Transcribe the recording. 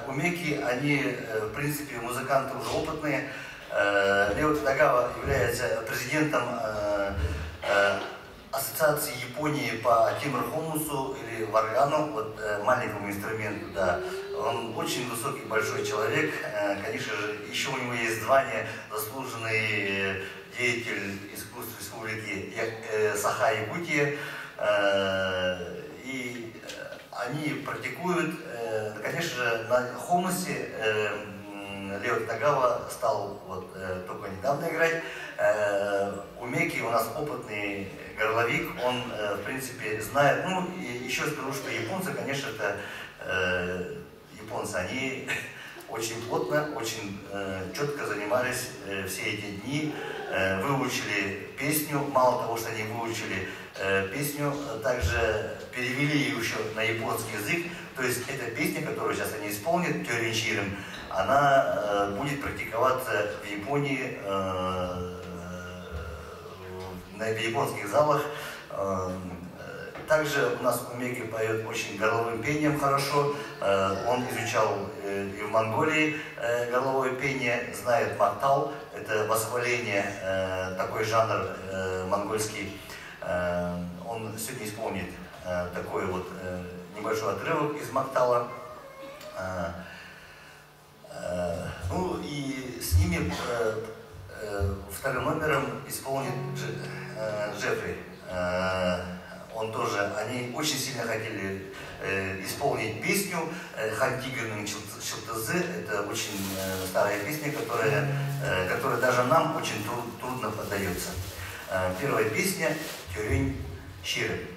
Умеки, они, в принципе, музыканты уже опытные. Лео Тадагава является президентом Ассоциации Японии по кимр-хомусу или варгану, вот маленькому инструменту, да. Он очень высокий, большой человек. Конечно же, еще у него есть звание заслуженный деятель искусств республики Саха-Якутия. И они практикуют, конечно же, на хомусе. Лео Тадагава стал вот только недавно играть. Умеки у нас опытный горловик, он, в принципе, знает. Ну, и еще скажу, что японцы, конечно, это японцы, они очень плотно, очень четко занимались все эти дни, выучили песню. Мало того, что они выучили песню, также перевели ее еще на японский язык. То есть эта песня, которую сейчас они исполнят, Кёринчирем, она будет практиковаться в Японии, в японских залах. Также у нас Умеки поет очень горловым пением хорошо. Он изучал и в Монголии горловое пение, знает мактал, это восхваление, такой жанр монгольский. Он сегодня исполнит такой вот небольшой отрывок из мактала. Ну и с ними вторым номером исполнит Джеффри. Он тоже, они очень сильно хотели исполнить песню «Хантигерным Чилтызы». Это очень старая песня, которая даже нам очень трудно поддается. Первая песня «Кёринчирем».